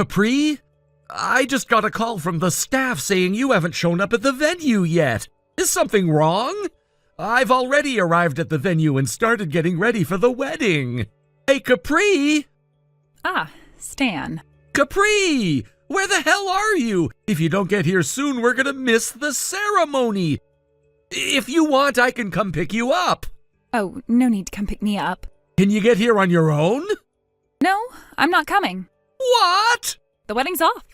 Capri? I just got a call from the staff saying you haven't shown up at the venue yet. Is something wrong? I've already arrived at the venue and started getting ready for the wedding. Hey, Capri? Ah, Stan. Capri! Where the hell are you? If you don't get here soon, we're gonna miss the ceremony. If you want, I can come pick you up. Oh, no need to come pick me up. Can you get here on your own? No, I'm not coming. What? The wedding's off.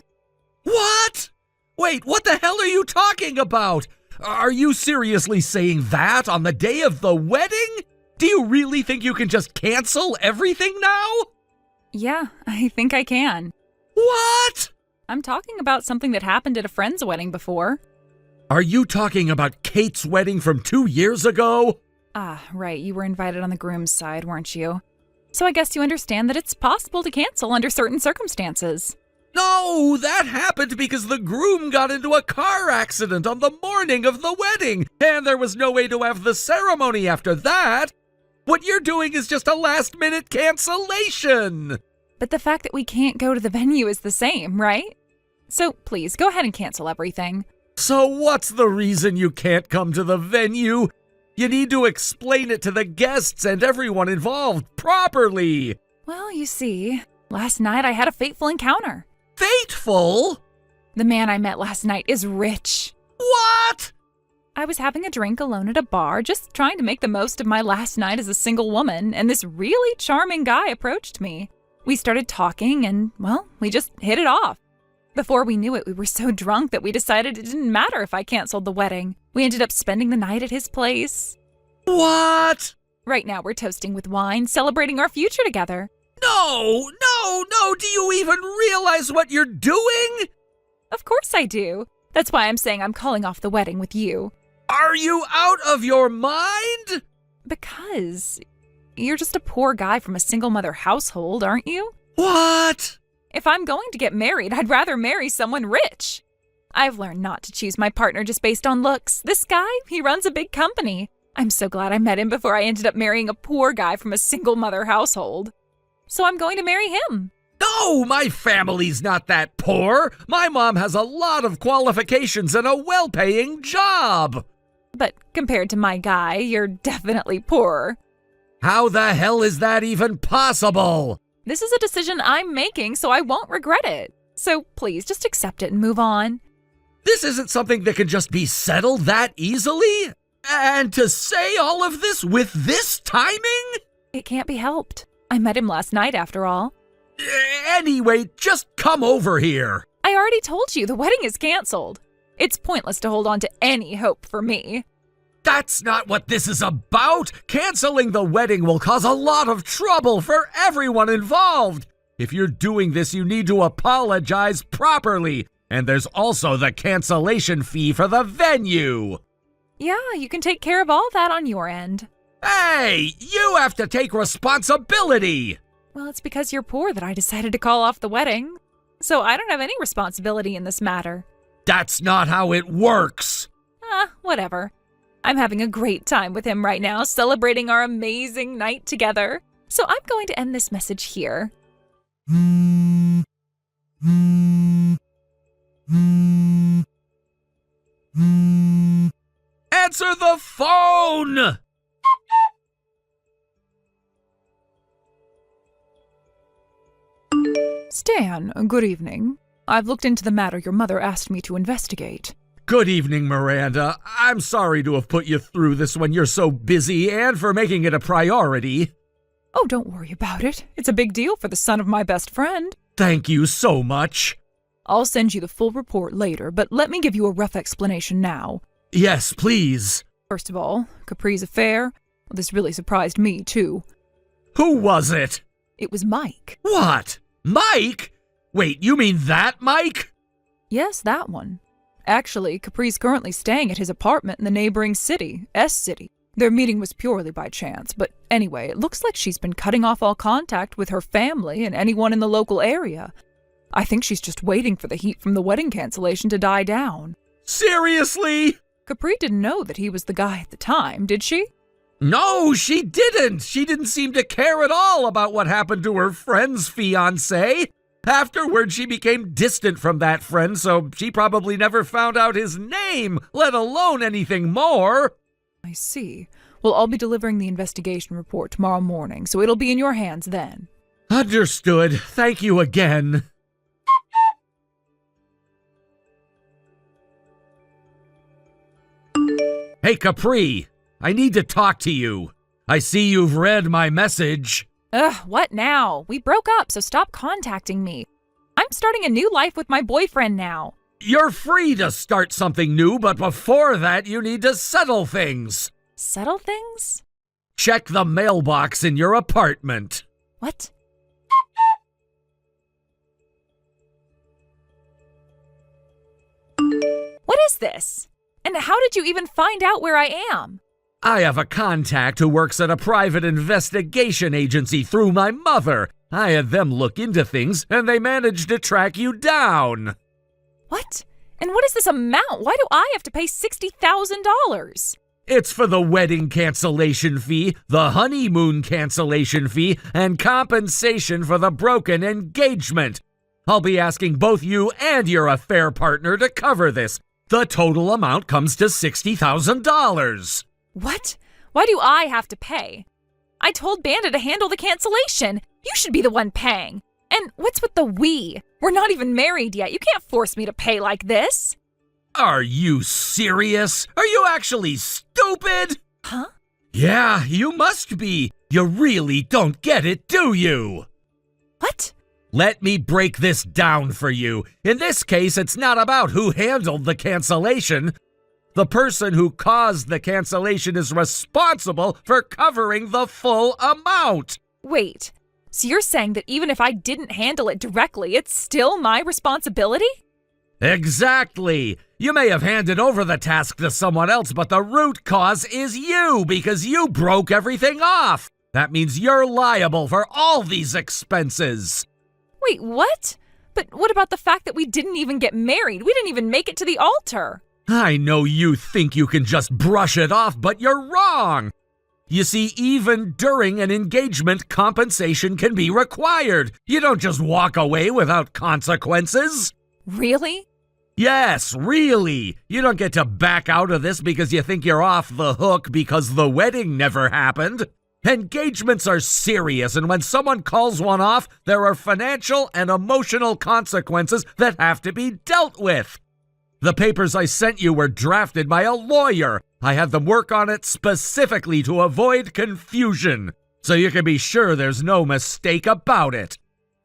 What? Wait, what the hell are you talking about? Are you seriously saying that on the day of the wedding? Do you really think you can just cancel everything now? Yeah, I think I can. What? I'm talking about something that happened at a friend's wedding before. Are you talking about Kate's wedding from 2 years ago? Ah, right, you were invited on the groom's side, weren't you? So I guess you understand that it's possible to cancel under certain circumstances. No, that happened because the groom got into a car accident on the morning of the wedding, and there was no way to have the ceremony after that. What you're doing is just a last-minute cancellation. But the fact that we can't go to the venue is the same, right? So please, go ahead and cancel everything. So what's the reason you can't come to the venue? You need to explain it to the guests and everyone involved properly. Well, you see, last night I had a fateful encounter. Fateful? The man I met last night is rich. What? I was having a drink alone at a bar, just trying to make the most of my last night as a single woman, and this really charming guy approached me. We started talking and, well, we just hit it off. Before we knew it, we were so drunk that we decided it didn't matter if I canceled the wedding. We ended up spending the night at his place. What? Right now we're toasting with wine, celebrating our future together. No! Do you even realize what you're doing? Of course I do. That's why I'm saying I'm calling off the wedding with you. Are you out of your mind? Because you're just a poor guy from a single mother household, aren't you? What? If I'm going to get married, I'd rather marry someone rich. I've learned not to choose my partner just based on looks. This guy, he runs a big company. I'm so glad I met him before I ended up marrying a poor guy from a single mother household. So I'm going to marry him. No, my family's not that poor. My mom has a lot of qualifications and a well-paying job. But compared to my guy, you're definitely poorer. How the hell is that even possible? This is a decision I'm making, so I won't regret it. So please, just accept it and move on. This isn't something that can just be settled that easily? And to say all of this with this timing? It can't be helped. I met him last night, after all. Anyway, just come over here. I already told you the wedding is canceled. It's pointless to hold on to any hope for me. That's not what this is about. Canceling the wedding will cause a lot of trouble for everyone involved. If you're doing this, you need to apologize properly. And there's also the cancellation fee for the venue. Yeah, you can take care of all that on your end. Hey, you have to take responsibility. Well, it's because you're poor that I decided to call off the wedding. So I don't have any responsibility in this matter. That's not how it works. Whatever. I'm having a great time with him right now, celebrating our amazing night together. So I'm going to end this message here. Answer the phone! Stan, good evening. I've looked into the matter your mother asked me to investigate. Good evening, Miranda. I'm sorry to have put you through this when you're so busy and for making it a priority. Oh, don't worry about it. It's a big deal for the son of my best friend. Thank you so much. I'll send you the full report later, but let me give you a rough explanation now. Yes, please. First of all, Capri's affair. Well, this really surprised me, too. Who was it? It was Mike. What? Mike? Wait, you mean that Mike? Yes, that one. Actually, Capri's currently staying at his apartment in the neighboring city, S City. Their meeting was purely by chance, but anyway, it looks like she's been cutting off all contact with her family and anyone in the local area. I think she's just waiting for the heat from the wedding cancellation to die down. Seriously? Capri didn't know that he was the guy at the time, did she? No, she didn't. She didn't seem to care at all about what happened to her friend's fiancé. Afterward, she became distant from that friend, so she probably never found out his name, let alone anything more. I see. Well, I'll be delivering the investigation report tomorrow morning, so it'll be in your hands then. Understood. Thank you again. Hey, Capri, I need to talk to you. I see you've read my message. Ugh, what now? We broke up, so stop contacting me. I'm starting a new life with my boyfriend now. You're free to start something new, but before that, you need to settle things. Settle things? Check the mailbox in your apartment. What? What is this? And how did you even find out where I am? I have a contact who works at a private investigation agency through my mother. I had them look into things, and they managed to track you down. What? And what is this amount? Why do I have to pay $60,000? It's for the wedding cancellation fee, the honeymoon cancellation fee, and compensation for the broken engagement. I'll be asking both you and your affair partner to cover this. The total amount comes to $60,000. What? Why do I have to pay? I told Banda to handle the cancellation. You should be the one paying. And what's with the we? We're not even married yet. You can't force me to pay like this. Are you serious? Are you actually stupid? Huh? Yeah, you must be. You really don't get it, do you? What? Let me break this down for you. In this case, it's not about who handled the cancellation. The person who caused the cancellation is responsible for covering the full amount. Wait, so you're saying that even if I didn't handle it directly, it's still my responsibility? Exactly. You may have handed over the task to someone else, but the root cause is you because you broke everything off. That means you're liable for all these expenses. Wait, what? But what about the fact that we didn't even get married? We didn't even make it to the altar. I know you think you can just brush it off, but you're wrong. You see, even during an engagement, compensation can be required. You don't just walk away without consequences. Really? Yes, really. You don't get to back out of this because you think you're off the hook because the wedding never happened. Engagements are serious, and when someone calls one off, there are financial and emotional consequences that have to be dealt with. The papers I sent you were drafted by a lawyer. I had them work on it specifically to avoid confusion, so you can be sure there's no mistake about it.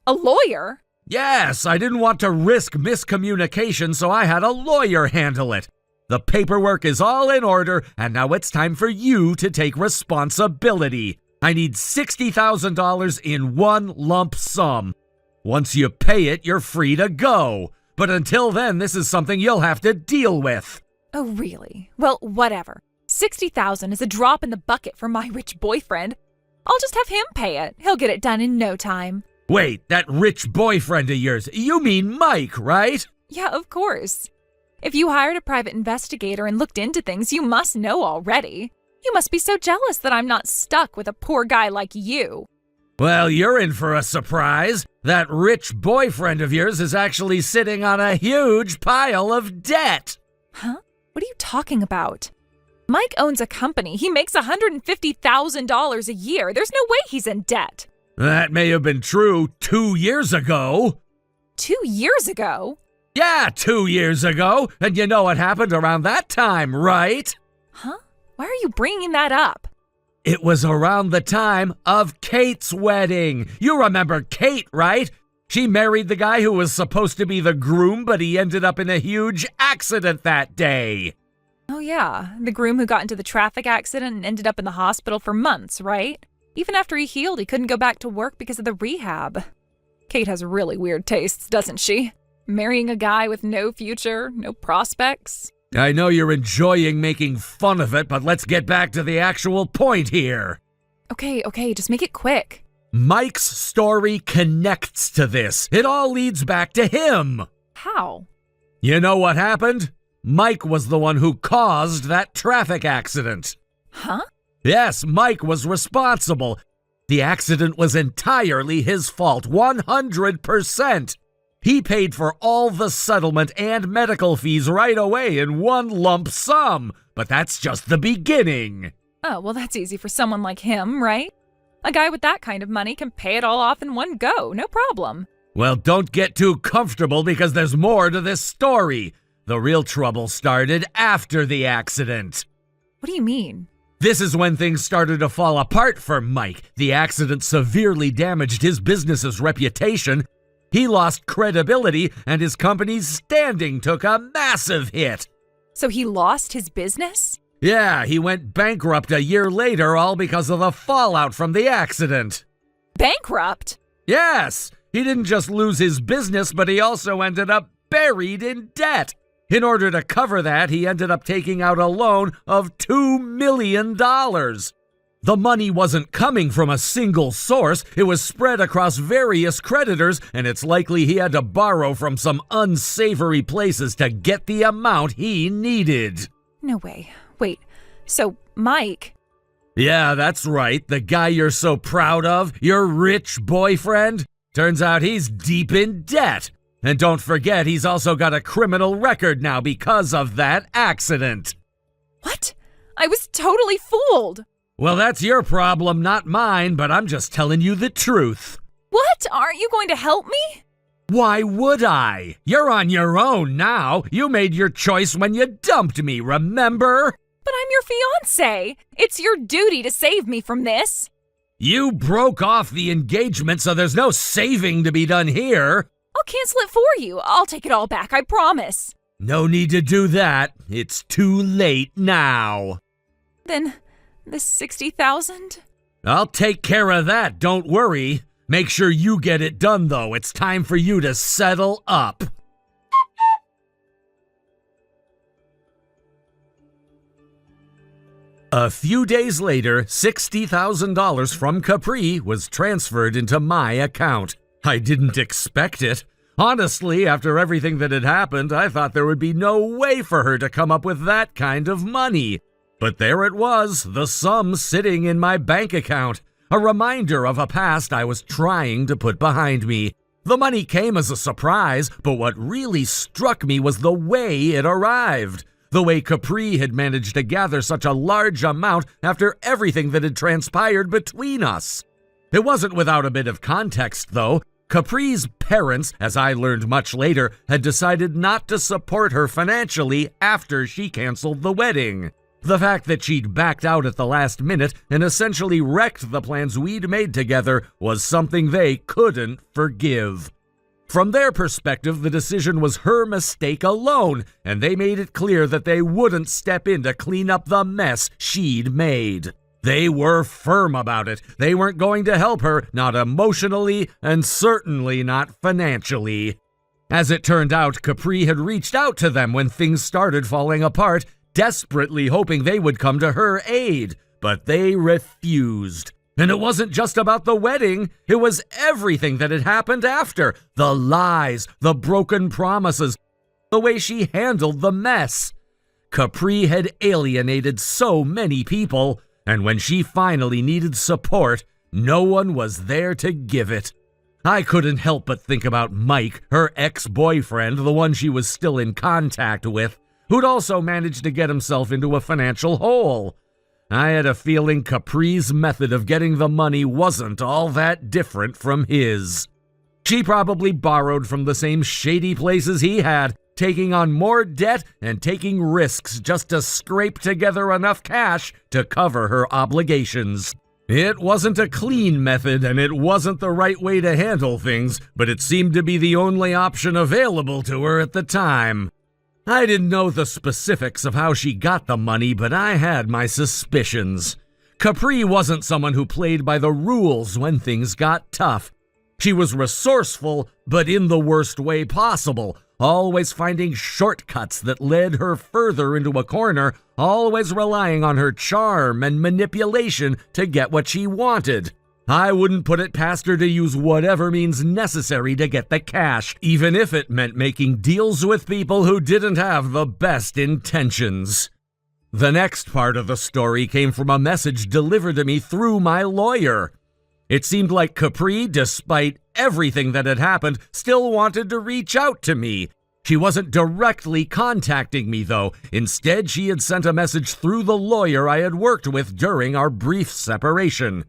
A lawyer? Yes, I didn't want to risk miscommunication, so I had a lawyer handle it. The paperwork is all in order, and now it's time for you to take responsibility. I need $60,000 in one lump sum. Once you pay it, you're free to go. But until then, this is something you'll have to deal with. Oh, really? Well, whatever. $60,000 is a drop in the bucket for my rich boyfriend. I'll just have him pay it. He'll get it done in no time. Wait, that rich boyfriend of yours, you mean Mike, right? Yeah, of course. If you hired a private investigator and looked into things, you must know already. You must be so jealous that I'm not stuck with a poor guy like you. Well, you're in for a surprise. That rich boyfriend of yours is actually sitting on a huge pile of debt. Huh? What are you talking about? Mike owns a company. He makes $150,000 a year. There's no way he's in debt. That may have been true 2 years ago. 2 years ago? Yeah, 2 years ago. And you know what happened around that time, right? Huh? Why are you bringing that up? It was around the time of Kate's wedding. You remember Kate, right? She married the guy who was supposed to be the groom, but he ended up in a huge accident that day. Oh yeah, the groom who got into the traffic accident and ended up in the hospital for months, right? Even after he healed, he couldn't go back to work because of the rehab. Kate has really weird tastes, doesn't she? Marrying a guy with no future, no prospects. I know you're enjoying making fun of it, but let's get back to the actual point here. Okay, just make it quick. Mike's story connects to this. It all leads back to him. How? You know what happened? Mike was the one who caused that traffic accident. Huh? Yes, Mike was responsible. The accident was entirely his fault, 100%. He paid for all the settlement and medical fees right away in one lump sum, but that's just the beginning. Oh, well, that's easy for someone like him, right? A guy with that kind of money can pay it all off in one go, no problem. Well, don't get too comfortable because there's more to this story. The real trouble started after the accident. What do you mean? This is when things started to fall apart for Mike. The accident severely damaged his business's reputation. He lost credibility, and his company's standing took a massive hit. So he lost his business? Yeah, he went bankrupt a year later, all because of the fallout from the accident. Bankrupt? Yes, he didn't just lose his business, but he also ended up buried in debt. In order to cover that, he ended up taking out a loan of $2 million. The money wasn't coming from a single source. It was spread across various creditors, and it's likely he had to borrow from some unsavory places to get the amount he needed. No way. Wait, so Mike... Yeah, that's right. The guy you're so proud of, your rich boyfriend. Turns out he's deep in debt. And don't forget, he's also got a criminal record now because of that accident. What? I was totally fooled. Well, that's your problem, not mine, but I'm just telling you the truth. What? Aren't you going to help me? Why would I? You're on your own now. You made your choice when you dumped me, remember? But I'm your fiancé. It's your duty to save me from this. You broke off the engagement, so there's no saving to be done here. I'll cancel it for you. I'll take it all back, I promise. No need to do that. It's too late now. Then the $60,000? I'll take care of that, don't worry. Make sure you get it done, though. It's time for you to settle up. A few days later, $60,000 from Capri was transferred into my account. I didn't expect it. Honestly, after everything that had happened, I thought there would be no way for her to come up with that kind of money. But there it was, the sum sitting in my bank account, a reminder of a past I was trying to put behind me. The money came as a surprise, but what really struck me was the way it arrived. The way Capri had managed to gather such a large amount after everything that had transpired between us. It wasn't without a bit of context, though. Capri's parents, as I learned much later, had decided not to support her financially after she canceled the wedding. The fact that she'd backed out at the last minute and essentially wrecked the plans we'd made together was something they couldn't forgive. From their perspective, the decision was her mistake alone, and they made it clear that they wouldn't step in to clean up the mess she'd made. They were firm about it. They weren't going to help her, not emotionally, and certainly not financially. As it turned out, Capri had reached out to them when things started falling apart, desperately hoping they would come to her aid, but they refused. And it wasn't just about the wedding, it was everything that had happened after. The lies, the broken promises, the way she handled the mess. Capri had alienated so many people, and when she finally needed support, no one was there to give it. I couldn't help but think about Mike, her ex-boyfriend, the one she was still in contact with, who'd also managed to get himself into a financial hole. I had a feeling Capri's method of getting the money wasn't all that different from his. She probably borrowed from the same shady places he had, taking on more debt and taking risks just to scrape together enough cash to cover her obligations. It wasn't a clean method, and it wasn't the right way to handle things, but it seemed to be the only option available to her at the time. I didn't know the specifics of how she got the money, but I had my suspicions. Capri wasn't someone who played by the rules when things got tough. She was resourceful, but in the worst way possible, always finding shortcuts that led her further into a corner, always relying on her charm and manipulation to get what she wanted. I wouldn't put it past her to use whatever means necessary to get the cash, even if it meant making deals with people who didn't have the best intentions. The next part of the story came from a message delivered to me through my lawyer. It seemed like Capri, despite everything that had happened, still wanted to reach out to me. She wasn't directly contacting me, though. Instead, she had sent a message through the lawyer I had worked with during our brief separation.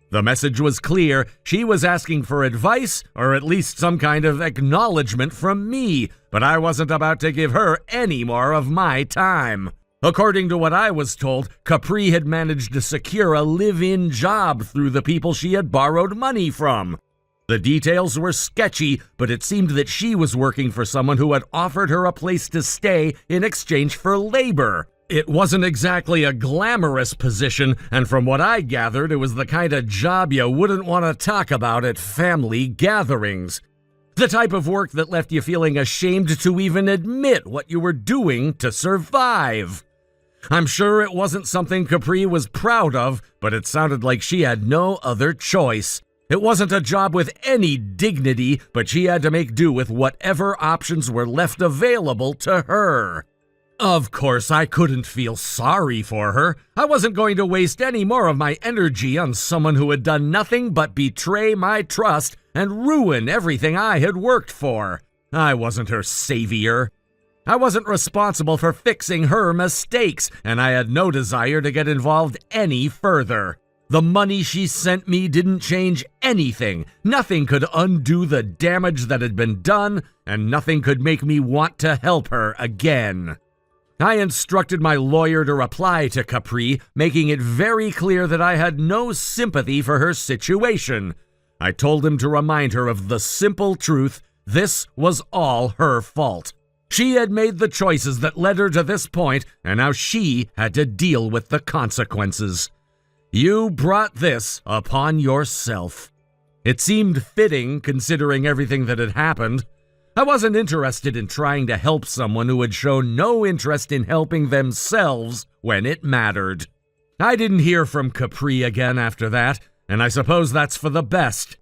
The message was clear. She was asking for advice, or at least some kind of acknowledgement from me, but I wasn't about to give her any more of my time. According to what I was told, Capri had managed to secure a live-in job through the people she had borrowed money from. The details were sketchy, but it seemed that she was working for someone who had offered her a place to stay in exchange for labor. It wasn't exactly a glamorous position, and from what I gathered, it was the kind of job you wouldn't want to talk about at family gatherings. The type of work that left you feeling ashamed to even admit what you were doing to survive. I'm sure it wasn't something Capri was proud of, but it sounded like she had no other choice. It wasn't a job with any dignity, but she had to make do with whatever options were left available to her. Of course, I couldn't feel sorry for her. I wasn't going to waste any more of my energy on someone who had done nothing but betray my trust and ruin everything I had worked for. I wasn't her savior. I wasn't responsible for fixing her mistakes, and I had no desire to get involved any further. The money she sent me didn't change anything. Nothing could undo the damage that had been done, and nothing could make me want to help her again. I instructed my lawyer to reply to Capri, making it very clear that I had no sympathy for her situation. I told him to remind her of the simple truth: this was all her fault. She had made the choices that led her to this point, and now she had to deal with the consequences. You brought this upon yourself. It seemed fitting, considering everything that had happened. I wasn't interested in trying to help someone who had shown no interest in helping themselves when it mattered. I didn't hear from Capri again after that, and I suppose that's for the best.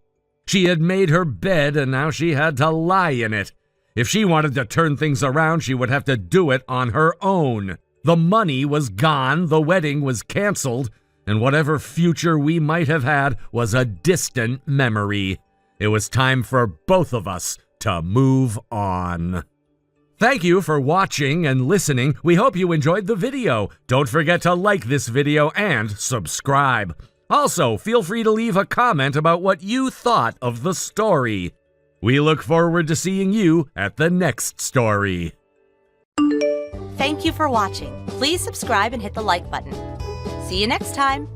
She had made her bed, and now she had to lie in it. If she wanted to turn things around, she would have to do it on her own. The money was gone, the wedding was canceled, and whatever future we might have had was a distant memory. It was time for both of us to move on. Thank you for watching and listening. We hope you enjoyed the video. Don't forget to like this video and subscribe. Also, feel free to leave a comment about what you thought of the story. We look forward to seeing you at the next story. Thank you for watching. Please subscribe and hit the like button. See you next time.